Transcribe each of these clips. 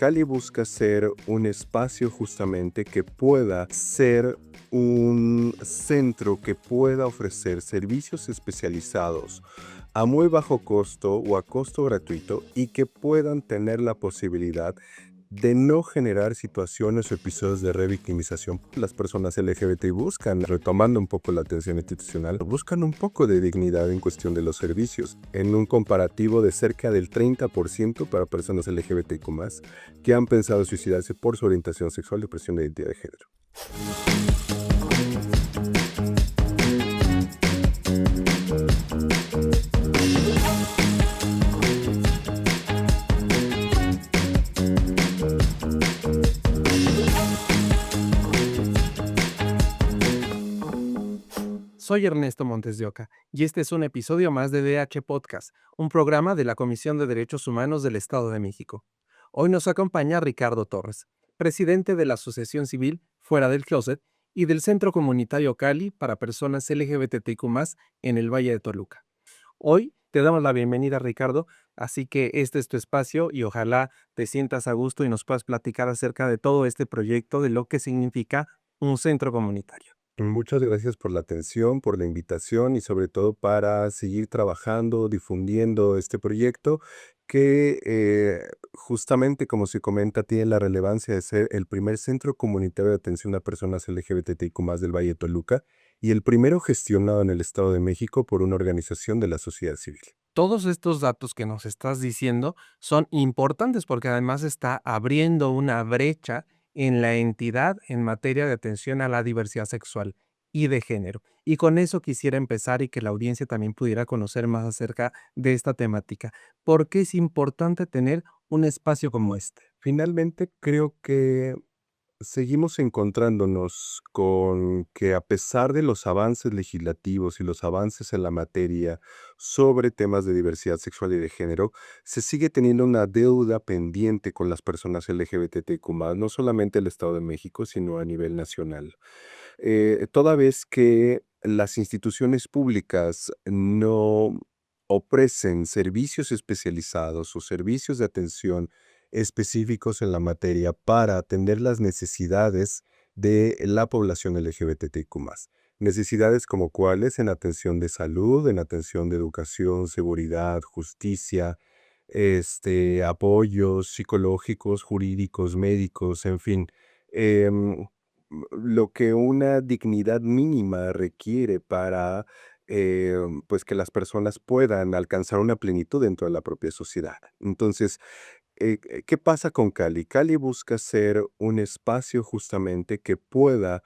Cali busca ser un espacio justamente que pueda ser un centro que pueda ofrecer servicios especializados a muy bajo costo o a costo gratuito y que puedan tener la posibilidad de no generar situaciones o episodios de revictimización. Las personas LGBT buscan, retomando un poco la atención institucional, buscan un poco de dignidad en cuestión de los servicios, en un comparativo de cerca del 30% para personas LGBTQ+, que han pensado suicidarse por su orientación sexual y opresión de identidad de género. Soy Ernesto Montes de Oca y este es un episodio más de DH Podcast, un programa de la Comisión de Derechos Humanos del Estado de México. Hoy nos acompaña Ricardo Torres, presidente de la Asociación Civil Fuera del Closet y del Centro Comunitario Cali para Personas LGBTQ+ en el Valle de Toluca. Hoy te damos la bienvenida, Ricardo, así que este es tu espacio y ojalá te sientas a gusto y nos puedas platicar acerca de todo este proyecto, de lo que significa un centro comunitario. Muchas gracias por la atención, por la invitación y sobre todo para seguir trabajando, difundiendo este proyecto que justamente como se comenta tiene la relevancia de ser el primer centro comunitario de atención a personas LGBTIQ+ del Valle de Toluca y el primero gestionado en el Estado de México por una organización de la sociedad civil. Todos estos datos que nos estás diciendo son importantes porque además está abriendo una brecha en la entidad en materia de atención a la diversidad sexual y de género. Y con eso quisiera empezar y que la audiencia también pudiera conocer más acerca de esta temática. ¿Por qué es importante tener un espacio como este? Finalmente creo que seguimos encontrándonos con que a pesar de los avances legislativos y los avances en la materia sobre temas de diversidad sexual y de género, se sigue teniendo una deuda pendiente con las personas LGBTQ+, no solamente el Estado de México, sino a nivel nacional. Toda vez que las instituciones públicas no ofrecen servicios especializados o servicios de atención específicos en la materia para atender las necesidades de la población LGBTQ+. Necesidades como cuáles en atención de salud, en atención de educación, seguridad, justicia, apoyos psicológicos, jurídicos, médicos, en fin. Em, lo que una dignidad mínima requiere para pues que las personas puedan alcanzar una plenitud dentro de la propia sociedad. Entonces, ¿qué pasa con Cali? Cali busca ser un espacio justamente que pueda,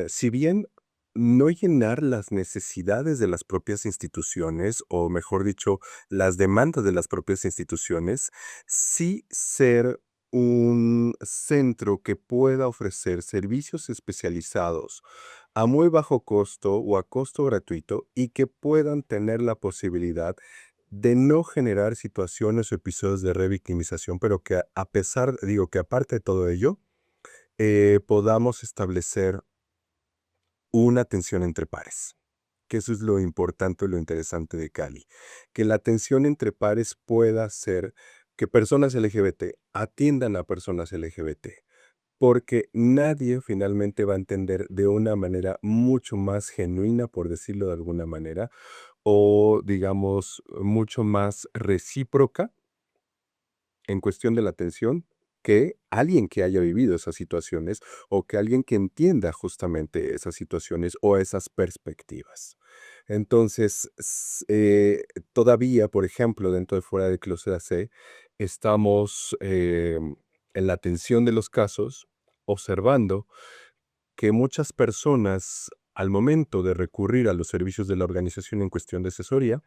si bien no llenar las necesidades de las propias instituciones, o mejor dicho, las demandas de las propias instituciones, sí ser un centro que pueda ofrecer servicios especializados a muy bajo costo o a costo gratuito y que puedan tener la posibilidad de no generar situaciones o episodios de revictimización, pero que a pesar, digo, que aparte de todo ello, podamos establecer una atención entre pares, que eso es lo importante y lo interesante de Cali, que la atención entre pares pueda ser que personas LGBT atiendan a personas LGBT, porque nadie finalmente va a entender de una manera mucho más genuina, por decirlo de alguna manera, o digamos, mucho más recíproca en cuestión de la atención que alguien que haya vivido esas situaciones o que alguien que entienda justamente esas situaciones o esas perspectivas. Entonces, todavía, por ejemplo, dentro de Fuera de Closet AC, estamos en la atención de los casos observando que muchas personas, al momento de recurrir a los servicios de la organización en cuestión de asesoría,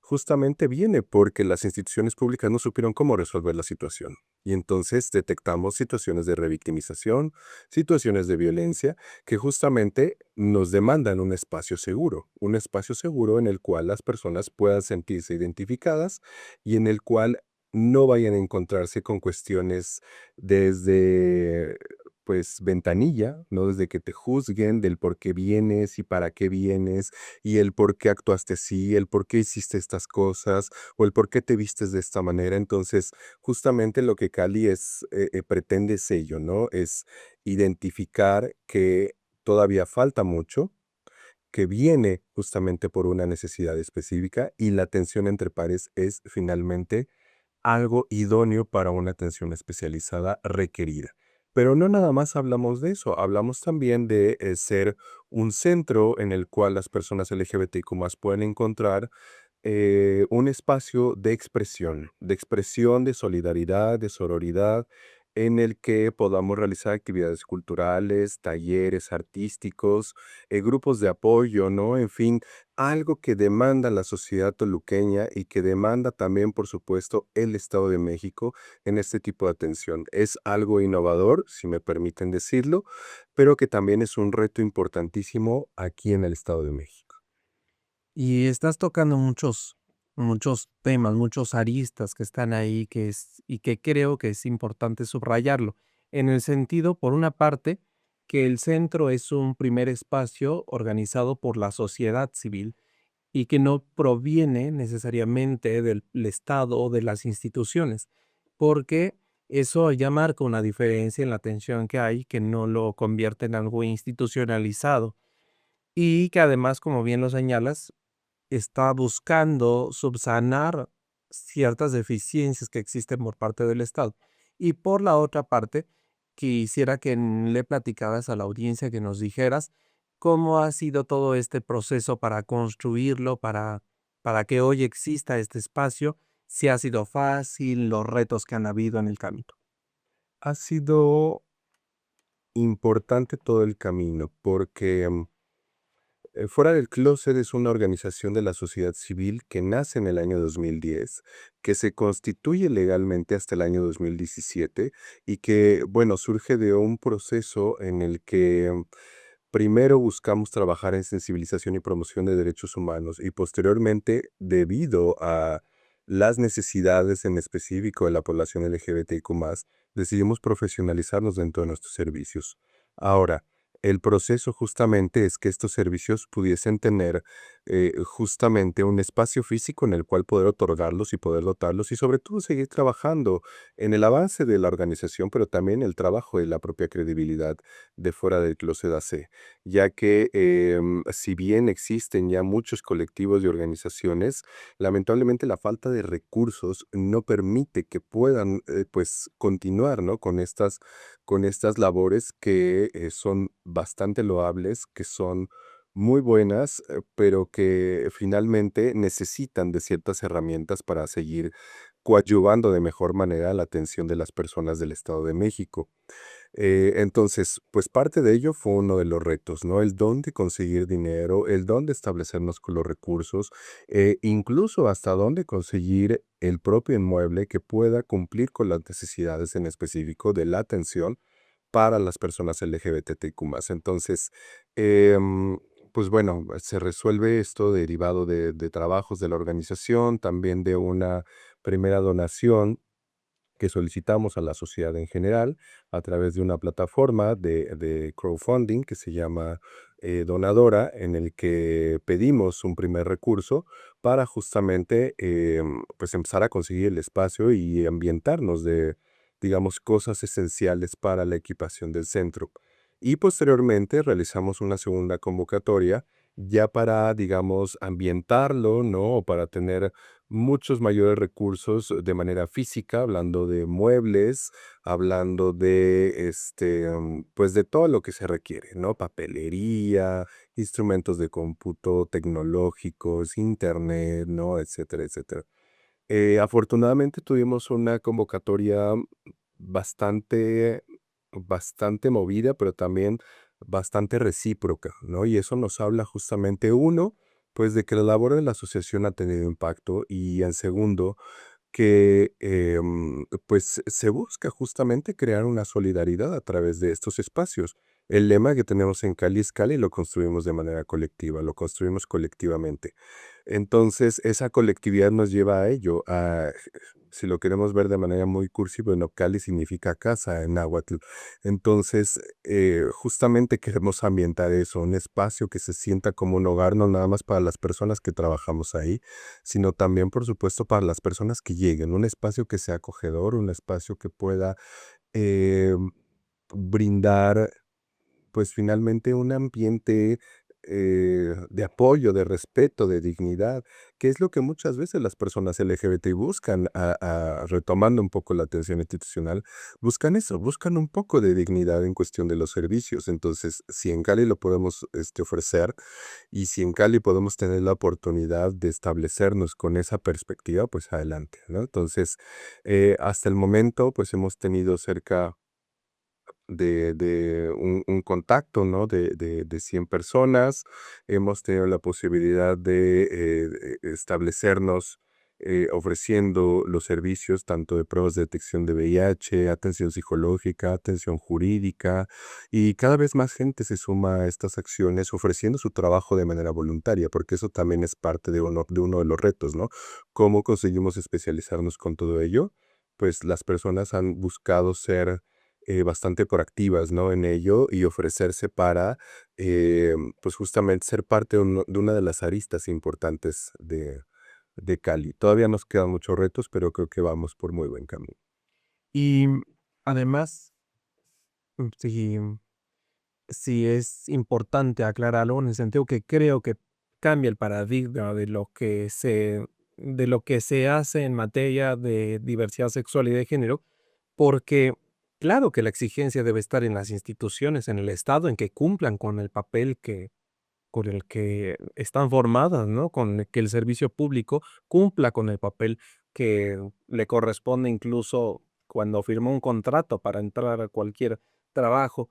justamente viene porque las instituciones públicas no supieron cómo resolver la situación. Y entonces detectamos situaciones de revictimización, situaciones de violencia, que justamente nos demandan un espacio seguro en el cual las personas puedan sentirse identificadas y en el cual no vayan a encontrarse con cuestiones desde pues, ventanilla, ¿no? Desde que te juzguen del por qué vienes y para qué vienes, y el por qué actuaste así, el por qué hiciste estas cosas, o el por qué te vistes de esta manera. Entonces, justamente lo que Cali pretende es ello, ¿no? Es identificar que todavía falta mucho, que viene justamente por una necesidad específica y la atención entre pares es finalmente algo idóneo para una atención especializada requerida. Pero no nada más hablamos de eso, hablamos también de ser un centro en el cual las personas LGBTQ+ pueden encontrar un espacio de expresión, de solidaridad, de sororidad, en el que podamos realizar actividades culturales, talleres artísticos, grupos de apoyo, ¿no? En fin, algo que demanda la sociedad toluqueña y que demanda también, por supuesto, el Estado de México en este tipo de atención. Es algo innovador, si me permiten decirlo, pero que también es un reto importantísimo aquí en el Estado de México. Y estás tocando muchos temas, muchos aristas que están ahí, y que creo que es importante subrayarlo, en el sentido, por una parte, que el centro es un primer espacio organizado por la sociedad civil y que no proviene necesariamente del Estado o de las instituciones, porque eso ya marca una diferencia en la atención que hay, que no lo convierte en algo institucionalizado y que además, como bien lo señalas, está buscando subsanar ciertas deficiencias que existen por parte del Estado. Y por la otra parte, quisiera que le platicaras a la audiencia, que nos dijeras cómo ha sido todo este proceso para construirlo, para que hoy exista este espacio, si ha sido fácil, los retos que han habido en el camino. Ha sido importante todo el camino porque Fuera del Clóset es una organización de la sociedad civil que nace en el año 2010, que se constituye legalmente hasta el año 2017 y que, bueno, surge de un proceso en el que primero buscamos trabajar en sensibilización y promoción de derechos humanos y posteriormente, debido a las necesidades en específico de la población LGBTIQ+, decidimos profesionalizarnos dentro de nuestros servicios. Ahora, el proceso justamente es que estos servicios pudiesen tener justamente un espacio físico en el cual poder otorgarlos y poder dotarlos y sobre todo seguir trabajando en el avance de la organización, pero también el trabajo de la propia credibilidad de fuera del closet AC, ya que si bien existen ya muchos colectivos y organizaciones, lamentablemente la falta de recursos no permite que puedan pues continuar, ¿no? Con estas labores que son bastante loables, que son muy buenas, pero que finalmente necesitan de ciertas herramientas para seguir coadyuvando de mejor manera la atención de las personas del Estado de México. Entonces, pues parte de ello fue uno de los retos, ¿no? El dónde conseguir dinero, el dónde establecernos con los recursos, incluso hasta dónde conseguir el propio inmueble que pueda cumplir con las necesidades en específico de la atención para las personas LGBTQ+. Entonces, em, pues bueno, se resuelve esto derivado de trabajos de la organización, también de una primera donación que solicitamos a la sociedad en general a través de una plataforma de crowdfunding que se llama Donadora, en el que pedimos un primer recurso para justamente pues empezar a conseguir el espacio y ambientarnos de, digamos, cosas esenciales para la equipación del centro. Y posteriormente realizamos una segunda convocatoria ya para, digamos, ambientarlo, ¿no? O para tener muchos mayores recursos de manera física, hablando de muebles, hablando de, pues de todo lo que se requiere, ¿no? Papelería, instrumentos de cómputo tecnológicos, internet, ¿no? Etcétera, etcétera. Afortunadamente tuvimos una convocatoria bastante, bastante movida, pero también bastante recíproca, ¿no? Y eso nos habla justamente, uno, pues de que la labor de la asociación ha tenido impacto y en segundo, que pues se busca justamente crear una solidaridad a través de estos espacios. El lema que tenemos en Cali es Cali lo construimos de manera colectiva, lo construimos colectivamente. Entonces, esa colectividad nos lleva a ello, si lo queremos ver de manera muy cursi, bueno, Cali significa casa en náhuatl. Entonces, justamente queremos ambientar eso, un espacio que se sienta como un hogar, no nada más para las personas que trabajamos ahí, sino también, por supuesto, para las personas que lleguen, un espacio que sea acogedor, un espacio que pueda em, brindar pues finalmente un ambiente de apoyo, de respeto, de dignidad, que es lo que muchas veces las personas LGBT buscan, retomando un poco la atención institucional, buscan eso, buscan un poco de dignidad en cuestión de los servicios. Entonces, si en Cali lo podemos ofrecer y si en Cali podemos tener la oportunidad de establecernos con esa perspectiva, pues adelante, ¿no? Entonces, hasta el momento, pues hemos tenido cerca de un contacto, ¿no? De 100 personas. Hemos tenido la posibilidad de establecernos ofreciendo los servicios tanto de pruebas de detección de VIH, atención psicológica, atención jurídica, y cada vez más gente se suma a estas acciones ofreciendo su trabajo de manera voluntaria, porque eso también es parte de uno de los retos, ¿no? ¿Cómo conseguimos especializarnos con todo ello? Pues las personas han buscado ser bastante proactivas, ¿no? En ello y ofrecerse para, pues justamente ser parte de una de las aristas importantes de Cali. Todavía nos quedan muchos retos, pero creo que vamos por muy buen camino. Y además, sí, sí es importante aclararlo en el sentido que creo que cambia el paradigma de lo que se hace en materia de diversidad sexual y de género, porque claro que la exigencia debe estar en las instituciones, en el Estado, en que cumplan con el papel con el que están formadas, ¿no? Con el que el servicio público cumpla con el papel que le corresponde incluso cuando firma un contrato para entrar a cualquier trabajo.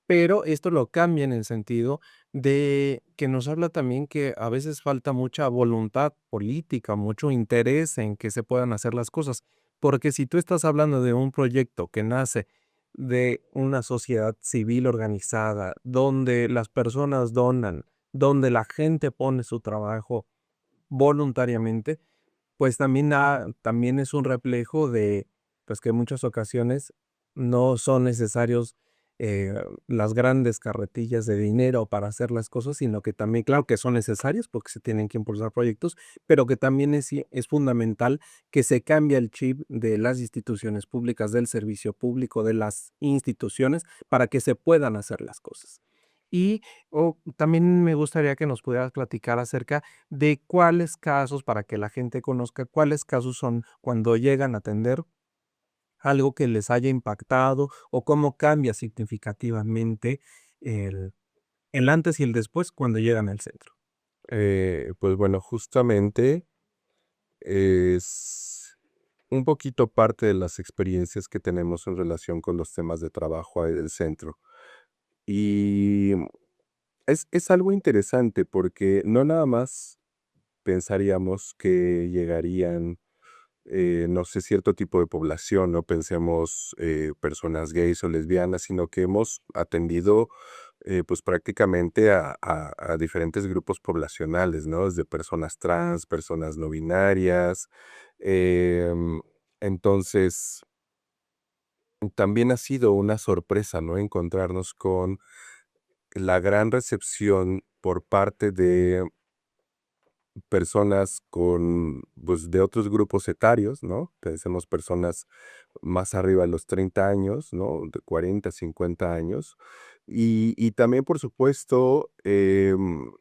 Pero esto lo cambia en el sentido de que nos habla también que a veces falta mucha voluntad política, mucho interés en que se puedan hacer las cosas. Porque si tú estás hablando de un proyecto que nace de una sociedad civil organizada, donde las personas donan, donde la gente pone su trabajo voluntariamente, pues también es un reflejo de, pues, que en muchas ocasiones no son necesarios, eh, las grandes carretillas de dinero para hacer las cosas, sino que también, claro que son necesarios porque se tienen que impulsar proyectos, pero que también es fundamental que se cambie el chip de las instituciones públicas, del servicio público, de las instituciones, para que se puedan hacer las cosas. Y, también me gustaría que nos pudieras platicar acerca de cuáles casos, para que la gente conozca cuáles casos son cuando llegan a atender algo que les haya impactado o cómo cambia significativamente el el antes y el después cuando llegan al centro. Pues bueno, justamente es un poquito parte de las experiencias que tenemos en relación con los temas de trabajo ahí del centro. Y es algo interesante porque no nada más pensaríamos que llegarían, no sé, cierto tipo de población, no pensemos personas gays o lesbianas, sino que hemos atendido pues prácticamente a diferentes grupos poblacionales, ¿no? Desde personas trans, personas no binarias. em, entonces, también ha sido una sorpresa, ¿no? Encontrarnos con la gran recepción por parte de personas con, pues, de otros grupos etarios, ¿no? Pensemos personas más arriba de los 30 años, ¿no? De 40, 50 años. Y también, por supuesto,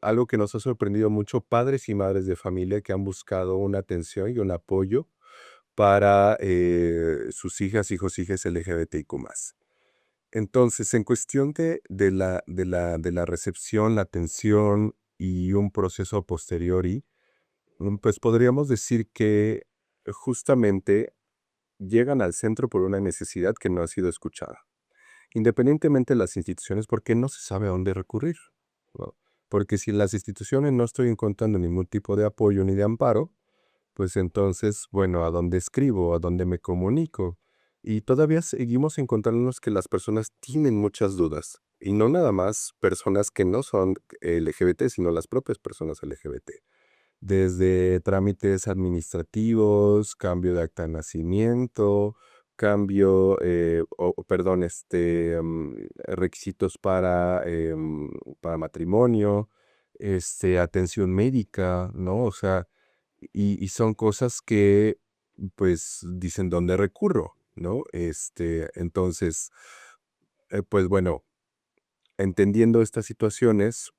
algo que nos ha sorprendido mucho, padres y madres de familia que han buscado una atención y un apoyo para sus hijas, hijos, hijas LGBTIQ+. Entonces, en cuestión de la recepción, la atención y un proceso a posteriori, pues podríamos decir que justamente llegan al centro por una necesidad que no ha sido escuchada, independientemente de las instituciones, porque no se sabe a dónde recurrir, ¿no? Porque si en las instituciones no estoy encontrando ningún tipo de apoyo ni de amparo, pues entonces, bueno, ¿a dónde escribo? ¿A dónde me comunico? Y todavía seguimos encontrándonos que las personas tienen muchas dudas, y no nada más personas que no son LGBT, sino las propias personas LGBT. desde trámites administrativos, cambio de acta de nacimiento, cambio, perdón, requisitos para matrimonio, atención médica, ¿no? O sea, y son cosas que, pues, dicen, ¿dónde recurro?, ¿no? Entonces, pues bueno, entendiendo estas situaciones,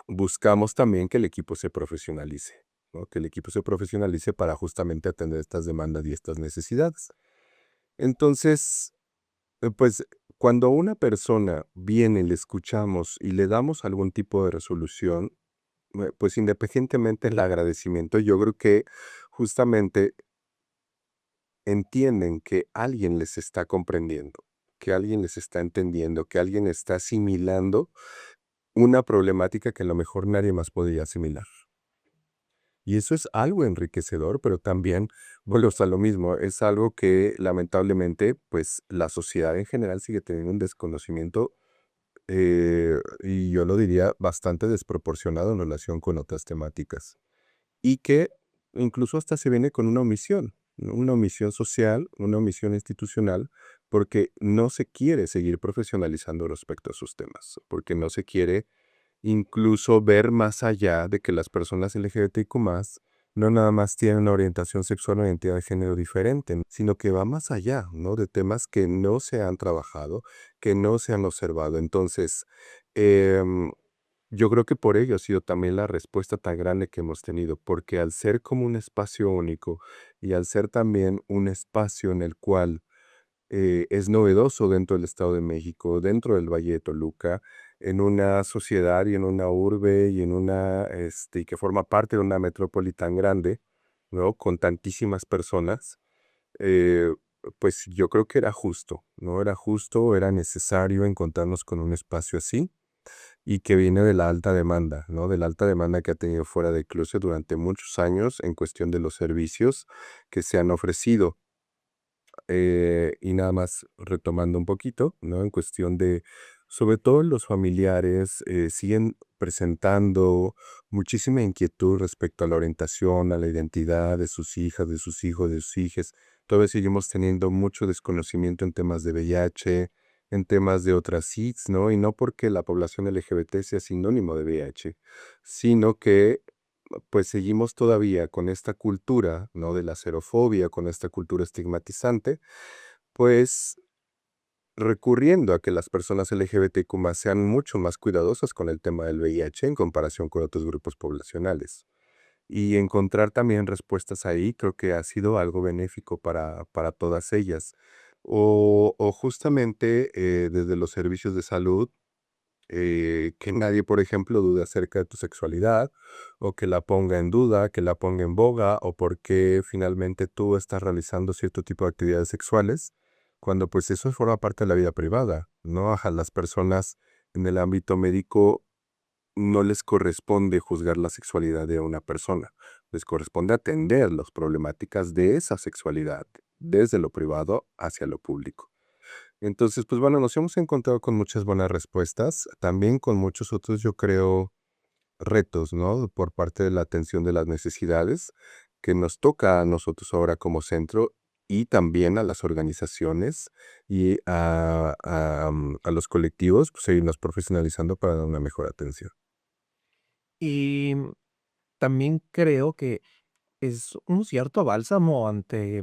buscamos también que el equipo se profesionalice, ¿no? Que el equipo se profesionalice para justamente atender estas demandas y estas necesidades. Entonces, pues, cuando a una persona viene, le escuchamos y le damos algún tipo de resolución, pues, independientemente del agradecimiento, yo creo que justamente entienden que alguien les está comprendiendo, que alguien les está entendiendo, que alguien está asimilando una problemática que a lo mejor nadie más podría asimilar. Y eso es algo enriquecedor, pero también, vuelvo a lo mismo, es algo que lamentablemente, pues, la sociedad en general sigue teniendo un desconocimiento, y yo lo diría bastante desproporcionado en relación con otras temáticas. Y que incluso hasta se viene con una omisión, ¿no? Una omisión social, una omisión institucional, porque no se quiere seguir profesionalizando respecto a esos temas, porque no se quiere incluso ver más allá de que las personas LGBTQ+, no nada más tienen una orientación sexual o identidad de género diferente, sino que va más allá, ¿no? De temas que no se han trabajado, que no se han observado. Entonces, em, yo creo que por ello ha sido también la respuesta tan grande que hemos tenido, porque al ser como un espacio único y al ser también un espacio en el cual es novedoso dentro del Estado de México, dentro del Valle de Toluca, en una sociedad y en una urbe y en y que forma parte de una metrópoli tan grande, ¿no? Con tantísimas personas, eh, pues yo creo que era justo, ¿no? Era justo, era necesario encontrarnos con un espacio así y que viene de la alta demanda, ¿no? De la alta demanda que ha tenido fuera de closet durante muchos años en cuestión de los servicios que se han ofrecido. Y nada más retomando un poquito, ¿no? En cuestión de, sobre todo los familiares, siguen presentando muchísima inquietud respecto a la orientación, a la identidad de sus hijas, de sus hijos, de sus hijes. Todavía seguimos teniendo mucho desconocimiento en temas de VIH, en temas de otras SIDS, ¿no? Y no porque la población LGBT sea sinónimo de VIH, sino que pues seguimos todavía con esta cultura, ¿no? De la xerofobia, con esta cultura estigmatizante, pues recurriendo a que las personas LGBTQ+ sean mucho más cuidadosas con el tema del VIH en comparación con otros grupos poblacionales. Y encontrar también respuestas ahí creo que ha sido algo benéfico para todas ellas. O justamente desde los servicios de salud, que nadie, por ejemplo, dude acerca de tu sexualidad, o que la ponga en duda, que la ponga en boga, o por qué finalmente tú estás realizando cierto tipo de actividades sexuales, cuando pues eso forma parte de la vida privada, ¿no? A las personas en el ámbito médico no les corresponde juzgar la sexualidad de una persona, les corresponde atender las problemáticas de esa sexualidad, desde lo privado hacia lo público. Entonces, pues bueno, nos hemos encontrado con muchas buenas respuestas, también con muchos otros, yo creo, retos, ¿no? Por parte de la atención de las necesidades que nos toca a nosotros ahora como centro y también a las organizaciones y a los colectivos, pues seguirnos profesionalizando para dar una mejor atención. Y también creo que es un cierto bálsamo ante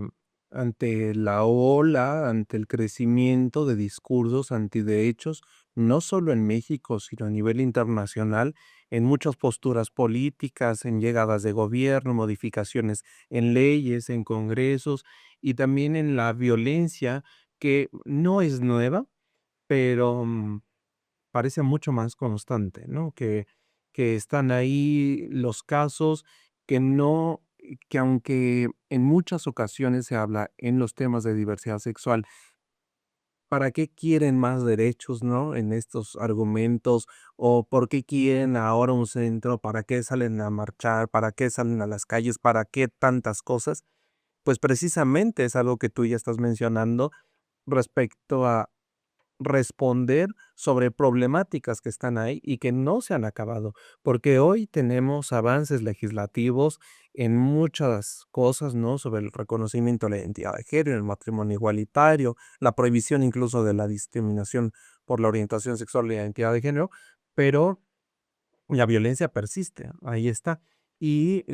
la ola, ante el crecimiento de discursos antiderechos, no solo en México, sino a nivel internacional, en muchas posturas políticas, en llegadas de gobierno, modificaciones en leyes, en congresos y también en la violencia que no es nueva, pero parece mucho más constante, ¿no? Que están ahí los casos que no que aunque en muchas ocasiones se habla en los temas de diversidad sexual, ¿para qué quieren más derechos, no? En estos argumentos, o ¿por qué quieren ahora un centro? ¿Para qué salen a marchar? ¿Para qué salen a las calles? ¿Para qué tantas cosas? Pues precisamente es algo que tú ya estás mencionando respecto a responder sobre problemáticas que están ahí y que no se han acabado, porque hoy tenemos avances legislativos en muchas cosas, ¿no? Sobre el reconocimiento de la identidad de género, el matrimonio igualitario, la prohibición incluso de la discriminación por la orientación sexual y la identidad de género, pero la violencia persiste, ahí está. Y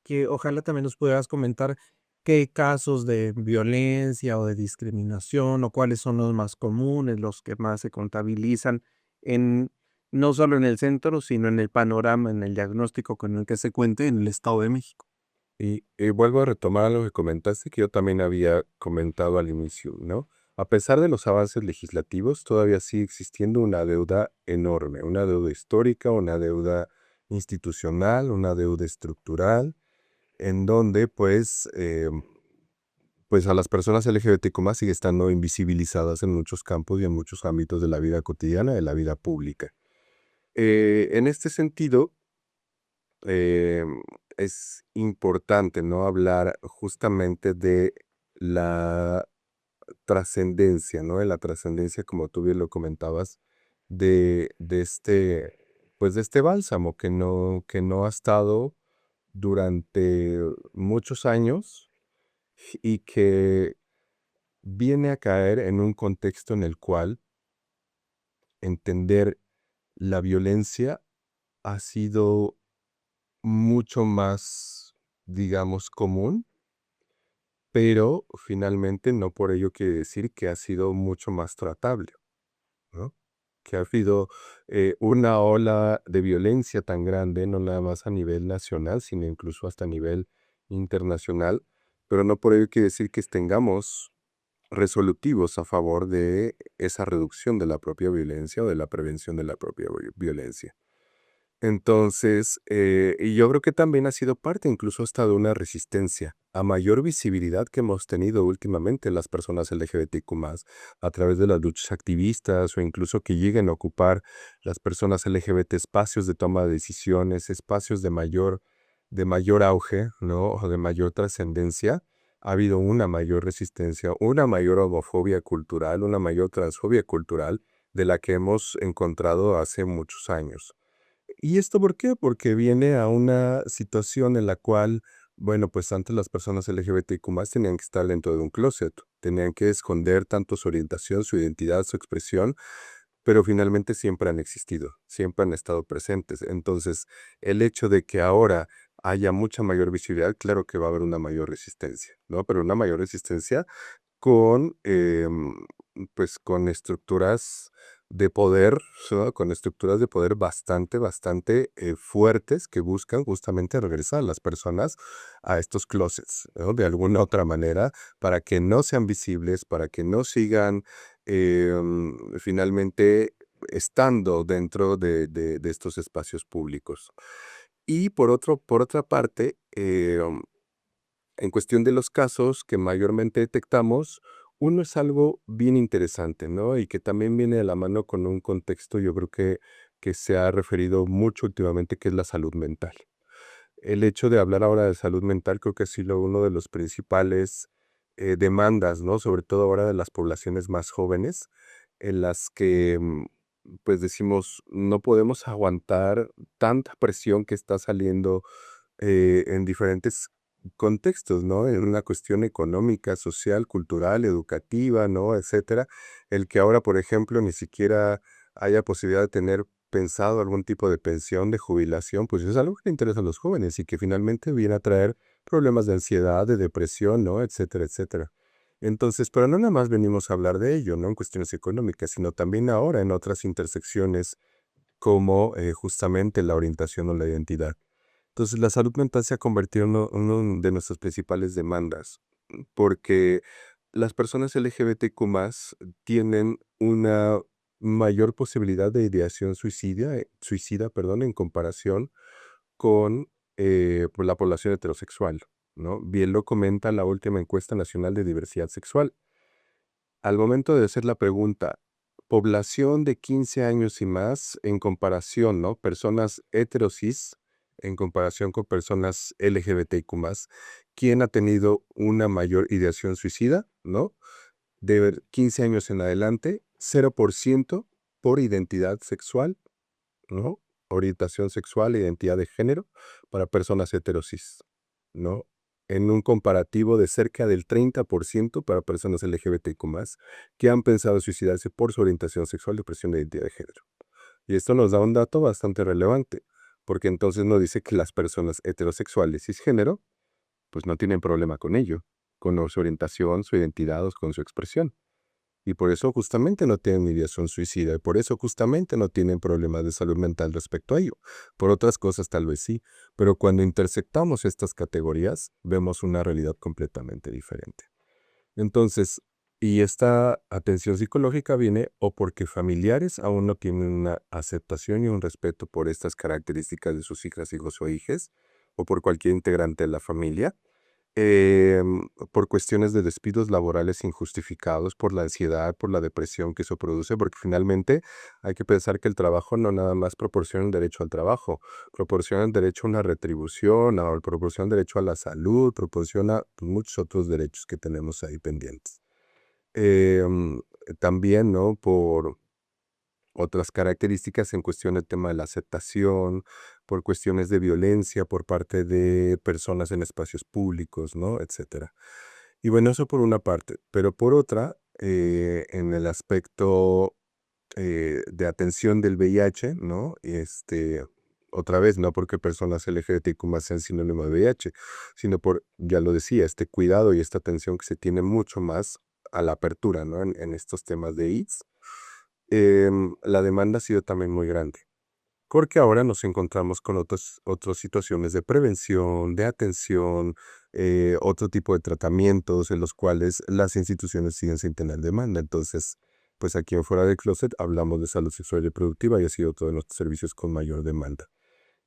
que ojalá también nos pudieras comentar qué casos de violencia o de discriminación o cuáles son los más comunes, los que más se contabilizan en no solo en el centro, sino en el panorama, en el diagnóstico con el que se cuente en el Estado de México. Y vuelvo a retomar lo que comentaste, que yo también había comentado al inicio, ¿no? A pesar de los avances legislativos, todavía sigue existiendo una deuda enorme, una deuda histórica, una deuda institucional, una deuda estructural, en donde pues a las personas LGBTQ+ sigue estando invisibilizadas en muchos campos y en muchos ámbitos de la vida cotidiana, de la vida pública. En este sentido, es importante, ¿no? Hablar justamente de la trascendencia, ¿no? De la trascendencia, como tú bien lo comentabas, de este bálsamo que no ha estado durante muchos años y que viene a caer en un contexto en el cual entender la violencia ha sido mucho más, digamos, común, pero finalmente no por ello quiere decir que ha sido mucho más tratable, ¿no? Que ha habido una ola de violencia tan grande, no nada más a nivel nacional, sino incluso hasta a nivel internacional, pero no por ello quiere decir que tengamos resolutivos a favor de esa reducción de la propia violencia o de la prevención de la propia violencia. Entonces, y yo creo que también ha sido parte incluso hasta de una resistencia a mayor visibilidad que hemos tenido últimamente las personas LGBTQ+, a través de las luchas activistas o incluso que lleguen a ocupar las personas LGBT espacios de toma de decisiones, espacios de mayor auge, ¿no? O de mayor trascendencia. Ha habido una mayor resistencia, una mayor homofobia cultural, una mayor transfobia cultural de la que hemos encontrado hace muchos años. ¿Y esto por qué? Porque viene a una situación en la cual, bueno, pues antes las personas LGBTQ+ tenían que estar dentro de un closet, tenían que esconder tanto su orientación, su identidad, su expresión, pero finalmente siempre han existido, siempre han estado presentes. Entonces, el hecho de que ahora haya mucha mayor visibilidad, claro que va a haber una mayor resistencia, ¿no? Pero una mayor resistencia con, pues, con estructuras de poder, ¿no? Con estructuras de poder bastante, bastante fuertes que buscan justamente regresar a las personas a estos closets, ¿no? De alguna otra manera, para que no sean visibles, para que no sigan finalmente estando dentro de estos espacios públicos. Y por otra parte, en cuestión de los casos que mayormente detectamos, uno es algo bien interesante, ¿no? Y que también viene de la mano con un contexto, yo creo que se ha referido mucho últimamente, que es la salud mental. El hecho de hablar ahora de salud mental creo que ha sido uno de los principales demandas, ¿no? Sobre todo ahora de las poblaciones más jóvenes, en las que pues decimos, no podemos aguantar tanta presión que está saliendo en diferentes contextos, ¿no? En una cuestión económica, social, cultural, educativa, ¿no? Etcétera. El que ahora, por ejemplo, ni siquiera haya posibilidad de tener pensado algún tipo de pensión, de jubilación, pues es algo que le interesa a los jóvenes y que finalmente viene a traer problemas de ansiedad, de depresión, ¿no? Etcétera, etcétera. Entonces, pero no nada más venimos a hablar de ello, ¿no? En cuestiones económicas, sino también ahora en otras intersecciones como justamente la orientación o la identidad. Entonces, la salud mental se ha convertido en uno de nuestras principales demandas, porque las personas LGBTQ+ tienen una mayor posibilidad de ideación suicida, perdón, en comparación con pues, la población heterosexual, ¿no? Bien lo comenta la última encuesta nacional de diversidad sexual. Al momento de hacer la pregunta, población de 15 años y más en comparación, ¿no? Personas heterosis en comparación con personas LGBTQ+, ¿quién ha tenido una mayor ideación suicida, no? de 15 años en adelante, 0% por identidad sexual, ¿no? Orientación sexual, identidad de género para personas heterosis, ¿no? En un comparativo de cerca del 30% para personas LGBTQ+, que han pensado suicidarse por su orientación sexual, depresión de identidad de género. Y esto nos da un dato bastante relevante, porque entonces nos dice que las personas heterosexuales cisgénero, pues no tienen problema con ello, con su orientación, su identidad o con su expresión. Y por eso justamente no tienen ideación suicida, y por eso justamente no tienen problemas de salud mental respecto a ello. Por otras cosas tal vez sí, pero cuando intersectamos estas categorías, vemos una realidad completamente diferente. Entonces, y esta atención psicológica viene o porque familiares aún no tienen una aceptación y un respeto por estas características de sus hijas, hijos o hijes, o por cualquier integrante de la familia, por cuestiones de despidos laborales injustificados, por la ansiedad, por la depresión que eso produce, porque finalmente hay que pensar que el trabajo no nada más proporciona un derecho al trabajo, proporciona el derecho a una retribución, proporciona el derecho a la salud, proporciona pues, muchos otros derechos que tenemos ahí pendientes. Em, También, ¿no? Por otras características en cuestión del tema de la aceptación, por cuestiones de violencia por parte de personas en espacios públicos, ¿no? Etcétera. Y bueno, eso por una parte, pero por otra, en el aspecto de atención del VIH, ¿no? Otra vez, no porque personas LGBTQ+ sean sinónimo de VIH, sino por, ya lo decía, este cuidado y esta atención que se tiene mucho más a la apertura, ¿no? En estos temas de AIDS, la demanda ha sido también muy grande. Porque ahora nos encontramos con otras situaciones de prevención, de atención, otro tipo de tratamientos en los cuales las instituciones siguen sin tener demanda. Entonces, pues aquí en Fuera del Closet hablamos de salud sexual y reproductiva y ha sido todos nuestros servicios con mayor demanda.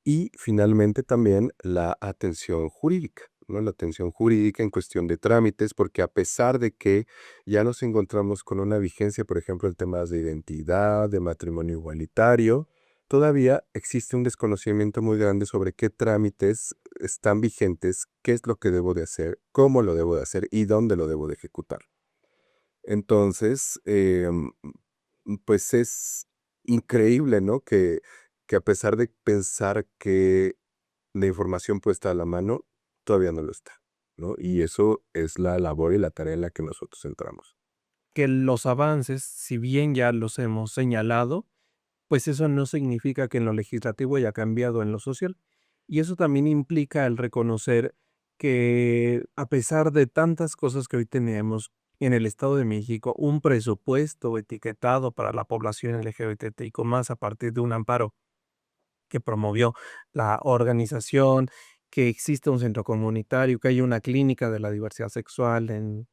Y finalmente también la atención jurídica, ¿no? La atención jurídica en cuestión de trámites, porque a pesar de que ya nos encontramos con una vigencia, por ejemplo, en temas de identidad, de matrimonio igualitario, todavía existe un desconocimiento muy grande sobre qué trámites están vigentes, qué es lo que debo de hacer, cómo lo debo de hacer y dónde lo debo de ejecutar. Entonces, pues es increíble, ¿no? Que a pesar de pensar que la información puesta a la mano, todavía no lo está, ¿no? Y eso es la labor y la tarea en la que nosotros entramos. Que los avances, si bien ya los hemos señalado, pues eso no significa que en lo legislativo haya cambiado en lo social. Y eso también implica el reconocer que a pesar de tantas cosas que hoy tenemos en el Estado de México, un presupuesto etiquetado para la población LGBTIQ más a partir de un amparo que promovió la organización, que existe un centro comunitario, que hay una clínica de la diversidad sexual en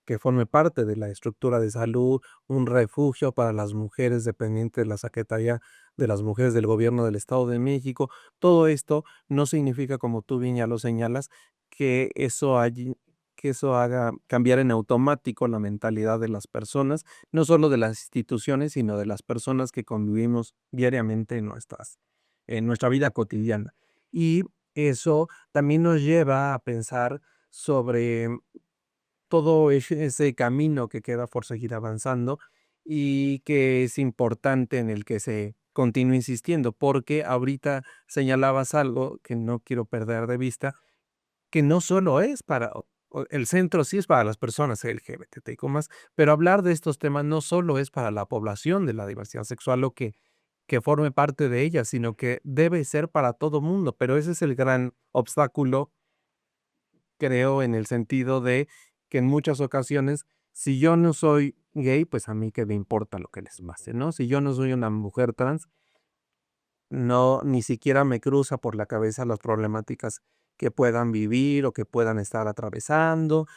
que forme parte de la estructura de salud, un refugio para las mujeres dependientes de la Secretaría de las Mujeres del Gobierno del Estado de México. Todo esto no significa, como tú bien ya lo señalas, que que eso haga cambiar en automático la mentalidad de las personas, no solo de las instituciones, sino de las personas que convivimos diariamente en nuestra vida cotidiana. Y eso también nos lleva a pensar sobre todo ese camino que queda por seguir avanzando y que es importante en el que se continúe insistiendo, porque ahorita señalabas algo que no quiero perder de vista, que no solo es para el centro sí es para las personas LGBTIQ+, pero hablar de estos temas no solo es para la población de la diversidad sexual o que forme parte de ella, sino que debe ser para todo mundo, pero ese es el gran obstáculo creo, en el sentido de que en muchas ocasiones, si yo no soy gay, pues a mí qué me importa lo que les pase, ¿no? Si yo no soy una mujer trans, no, ni siquiera me cruza por la cabeza las problemáticas que puedan vivir o que puedan estar atravesando.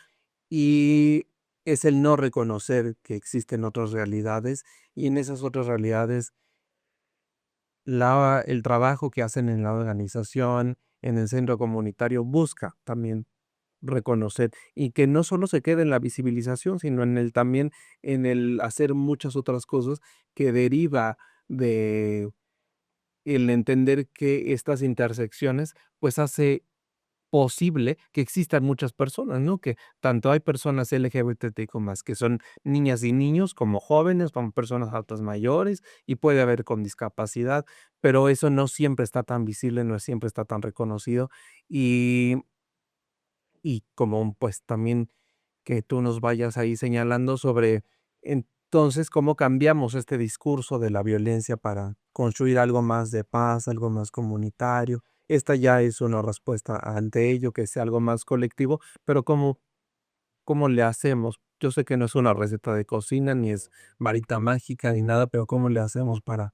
Y es el no reconocer que existen otras realidades y en esas otras realidades el trabajo que hacen en la organización, en el centro comunitario, busca también reconocer y que no solo se quede en la visibilización, sino en el también en el hacer muchas otras cosas que deriva de el entender que estas intersecciones, pues, hace posible que existan muchas personas, ¿no? Que tanto hay personas LGBTIQ+, que son niñas y niños, como jóvenes, como personas adultas mayores, y puede haber con discapacidad, pero eso no siempre está tan visible, no siempre está tan reconocido. Y como, pues, también que tú nos vayas ahí señalando sobre, entonces, cómo cambiamos este discurso de la violencia para construir algo más de paz, algo más comunitario. Esta ya es una respuesta ante ello, que sea algo más colectivo, pero ¿cómo le hacemos? Yo sé que no es una receta de cocina, ni es varita mágica, ni nada, pero ¿cómo le hacemos para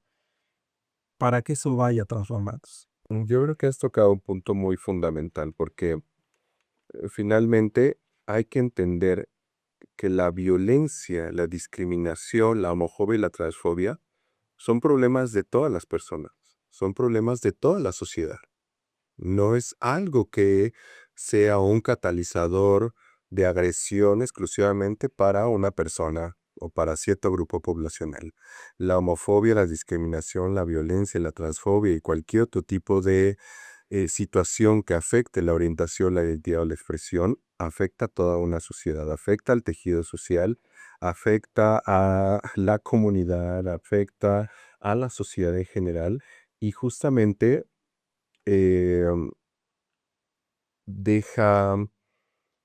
que eso vaya transformándose? Yo creo que has tocado un punto muy fundamental porque finalmente hay que entender que la violencia, la discriminación, la homofobia y la transfobia son problemas de todas las personas, son problemas de toda la sociedad. No es algo que sea un catalizador de agresión exclusivamente para una persona o para cierto grupo poblacional. La homofobia, la discriminación, la violencia, la transfobia y cualquier otro tipo de situación que afecte la orientación, la identidad o la expresión, afecta a toda una sociedad, afecta al tejido social, afecta a la comunidad, afecta a la sociedad en general y justamente em, deja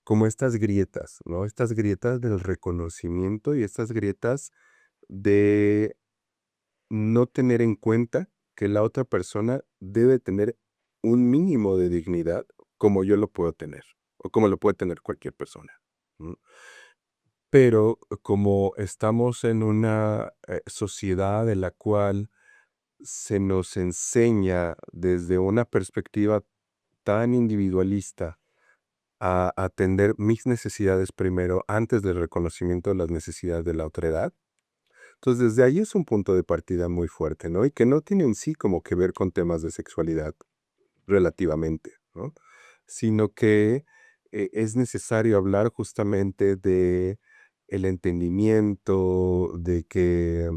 como estas grietas, ¿no? Estas grietas del reconocimiento y estas grietas de no tener en cuenta que la otra persona debe tener un mínimo de dignidad como yo lo puedo tener o como lo puede tener cualquier persona, ¿no? Pero como estamos en una sociedad en la cual se nos enseña desde una perspectiva tan individualista a atender mis necesidades primero antes del reconocimiento de las necesidades de la otra edad. Entonces, desde ahí es un punto de partida muy fuerte, ¿no? Y que no tiene en sí como que ver con temas de sexualidad relativamente, ¿no? Sino que es necesario hablar justamente de el entendimiento, de que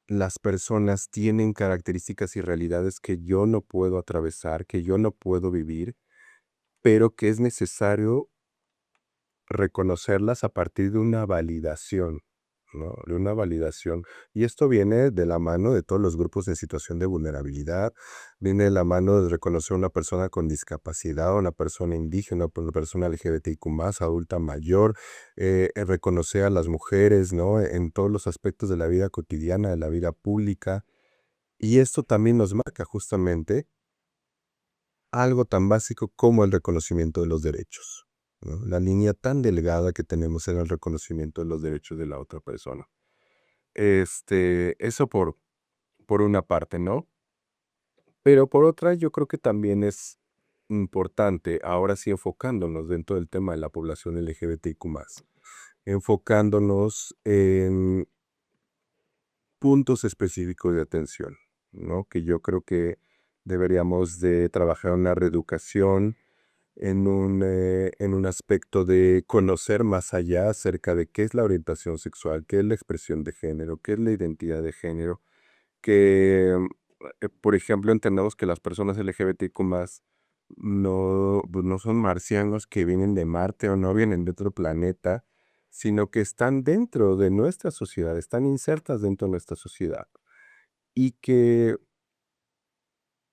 las personas tienen características y realidades que yo no puedo atravesar, que yo no puedo vivir, pero que es necesario reconocerlas a partir de una validación, ¿no? De una validación. Y esto viene de la mano de todos los grupos en situación de vulnerabilidad, viene de la mano de reconocer a una persona con discapacidad, una persona indígena, una persona LGBTIQ+, adulta mayor, reconocer a las mujeres, ¿no? En todos los aspectos de la vida cotidiana, de la vida pública. Y esto también nos marca justamente algo tan básico como el reconocimiento de los derechos, ¿no? La línea tan delgada que tenemos en el reconocimiento de los derechos de la otra persona. Eso por una parte, ¿no? Pero por otra, yo creo que también es importante, ahora sí enfocándonos dentro del tema de la población LGBTIQ+, enfocándonos en puntos específicos de atención, ¿no? Que yo creo que deberíamos de trabajar en una reeducación en un aspecto de conocer más allá acerca de qué es la orientación sexual, qué es la expresión de género, qué es la identidad de género, que, por ejemplo, entendamos que las personas LGBTQ+, no, pues, no son marcianos que vienen de Marte o no vienen de otro planeta, sino que están dentro de nuestra sociedad, están insertas dentro de nuestra sociedad. Y que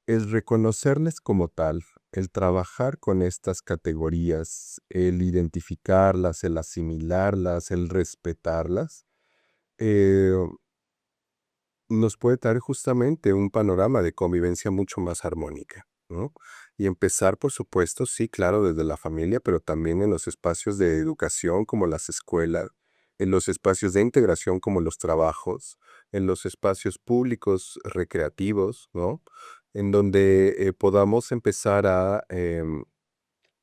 el reconocerles como tal, el trabajar con estas categorías, el identificarlas, el asimilarlas, el respetarlas, eh, nos puede dar justamente un panorama de convivencia mucho más armónica, ¿no? Y empezar, por supuesto, sí, claro, desde la familia, pero también en los espacios de educación como las escuelas, en los espacios de integración como los trabajos, en los espacios públicos recreativos, ¿no? En donde podamos empezar a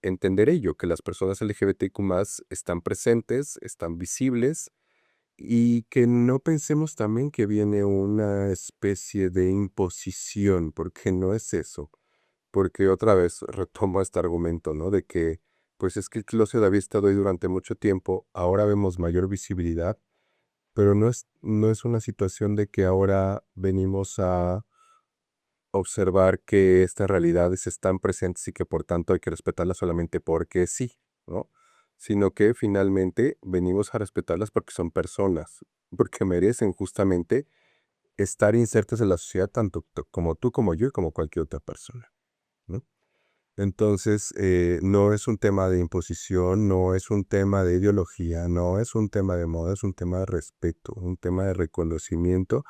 entender ello, que las personas LGBTQ+ están presentes, están visibles y que no pensemos también que viene una especie de imposición, porque no es eso. Porque otra vez retomo este argumento, ¿no? De que, pues es que el closet había estado ahí durante mucho tiempo, ahora vemos mayor visibilidad, pero no es una situación de que ahora venimos a observar que estas realidades están presentes y que por tanto hay que respetarlas solamente porque sí, ¿no? Sino que finalmente venimos a respetarlas porque son personas, porque merecen justamente estar insertas en la sociedad tanto como tú, como yo y como cualquier otra persona, ¿no? Entonces, no es un tema de imposición, no es un tema de ideología, no es un tema de moda, es un tema de respeto, un tema de reconocimiento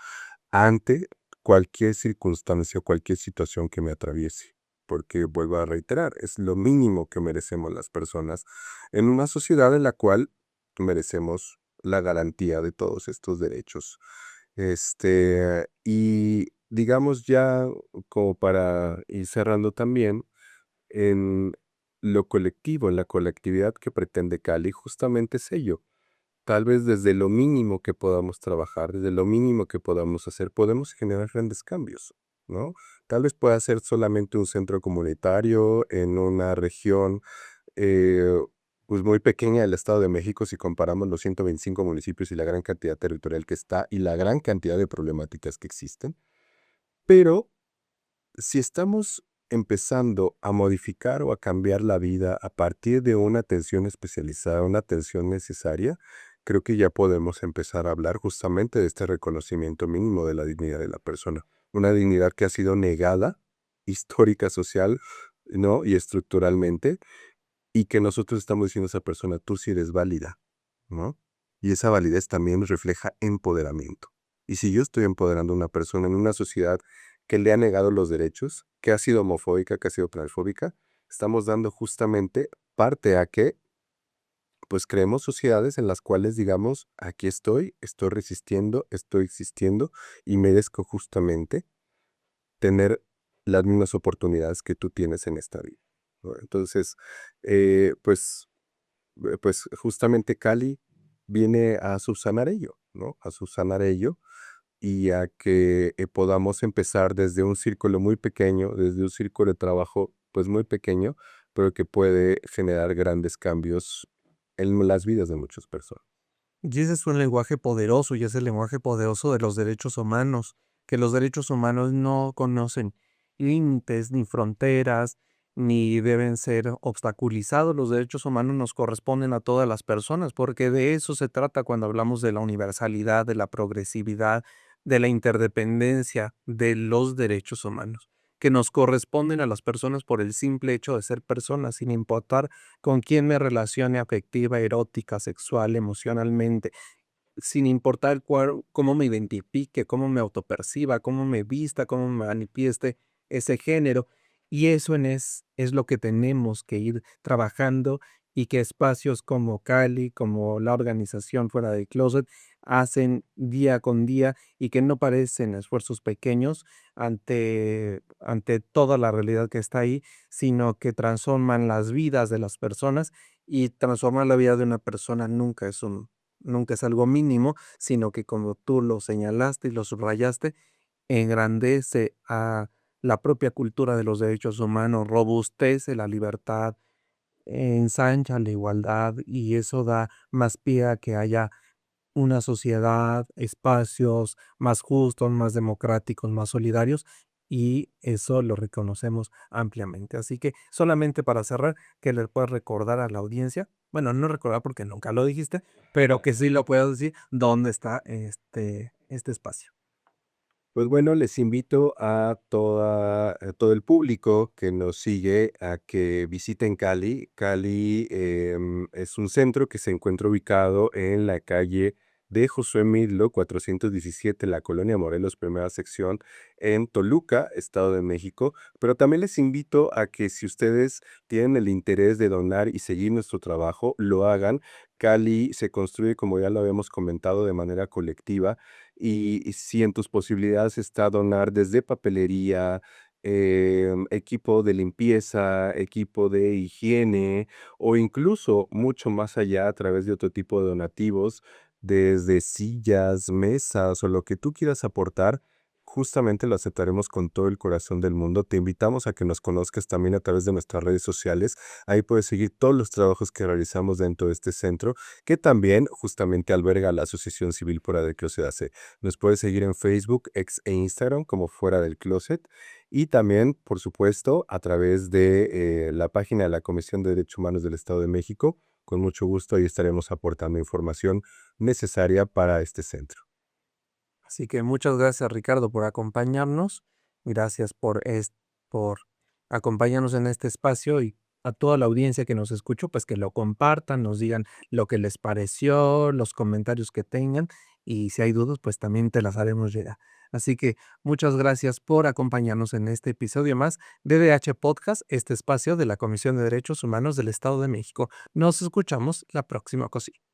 ante cualquier circunstancia o cualquier situación que me atraviese. Porque vuelvo a reiterar, es lo mínimo que merecemos las personas en una sociedad en la cual merecemos la garantía de todos estos derechos. Y digamos ya como para ir cerrando también, en lo colectivo, en la colectividad que pretende Cali, justamente es ello. Tal vez desde lo mínimo que podamos trabajar, desde lo mínimo que podamos hacer, podemos generar grandes cambios, ¿no? Tal vez pueda ser solamente un centro comunitario en una región, eh, pues muy pequeña del Estado de México si comparamos los 125 municipios y la gran cantidad territorial que está y la gran cantidad de problemáticas que existen. Pero si estamos empezando a modificar o a cambiar la vida a partir de una atención especializada, una atención necesaria, creo que ya podemos empezar a hablar justamente de este reconocimiento mínimo de la dignidad de la persona. Una dignidad que ha sido negada, histórica, social, ¿no? Y estructuralmente, y que nosotros estamos diciendo a esa persona, tú sí eres válida, ¿no? Y esa validez también refleja empoderamiento. Y si yo estoy empoderando a una persona en una sociedad que le ha negado los derechos, que ha sido homofóbica, que ha sido transfóbica, estamos dando justamente parte a que, pues creemos sociedades en las cuales digamos, aquí estoy resistiendo, estoy existiendo y merezco justamente tener las mismas oportunidades que tú tienes en esta vida, ¿no? Entonces, pues pues justamente Cali viene a subsanar ello, ¿no? A subsanar ello y a que podamos empezar desde un círculo muy pequeño, desde un círculo de trabajo pues muy pequeño, pero que puede generar grandes cambios en las vidas de muchas personas. Y ese es un lenguaje poderoso, y es el lenguaje poderoso de los derechos humanos, que los derechos humanos no conocen límites ni fronteras, ni deben ser obstaculizados. Los derechos humanos nos corresponden a todas las personas, porque de eso se trata cuando hablamos de la universalidad, de la progresividad, de la interdependencia de los derechos humanos, que nos corresponden a las personas por el simple hecho de ser personas, sin importar con quién me relacione afectiva, erótica, sexual, emocionalmente, sin importar cómo me identifique, cómo me autoperciba, cómo me vista, cómo me manifieste ese género. Y eso es lo que tenemos que ir trabajando y que espacios como Cali, como la organización Fuera del Closet, hacen día con día y que no parecen esfuerzos pequeños ante toda la realidad que está ahí, sino que transforman las vidas de las personas, y transformar la vida de una persona nunca es algo mínimo, sino que como tú lo señalaste y lo subrayaste, engrandece a la propia cultura de los derechos humanos, robustece la libertad, ensancha la igualdad, y eso da más pie a que haya una sociedad, espacios más justos, más democráticos, más solidarios, y eso lo reconocemos ampliamente. Así que solamente para cerrar, que le puedas recordar a la audiencia, bueno, no recordar porque nunca lo dijiste, pero que sí lo puedas decir, dónde está este espacio. Pues bueno, les invito a todo el público que nos sigue a que visiten Cali. Cali es un centro que se encuentra ubicado en la calle de Josué Midlo, 417, la Colonia Morelos, primera sección, en Toluca, Estado de México. Pero también les invito a que si ustedes tienen el interés de donar y seguir nuestro trabajo, lo hagan. Cali se construye, como ya lo habíamos comentado, de manera colectiva y si en tus posibilidades está donar desde papelería, equipo de limpieza, equipo de higiene o incluso mucho más allá a través de otro tipo de donativos, desde sillas, mesas o lo que tú quieras aportar, justamente lo aceptaremos con todo el corazón del mundo. Te invitamos a que nos conozcas también a través de nuestras redes sociales. Ahí puedes seguir todos los trabajos que realizamos dentro de este centro, que también justamente alberga la Asociación Civil Fuera del Closet AC. Nos puedes seguir en Facebook, X e Instagram como Fuera del Closet y también, por supuesto, a través de la página de la Comisión de Derechos Humanos del Estado de México. Con mucho gusto ahí estaremos aportando información necesaria para este centro. Así que muchas gracias, Ricardo, por acompañarnos. Gracias por acompañarnos en este espacio y a toda la audiencia que nos escuchó, pues que lo compartan, nos digan lo que les pareció, los comentarios que tengan y si hay dudas, pues también te las haremos llegar. Así que muchas gracias por acompañarnos en este episodio más de DH Podcast, este espacio de la Comisión de Derechos Humanos del Estado de México. Nos escuchamos la próxima ocasión.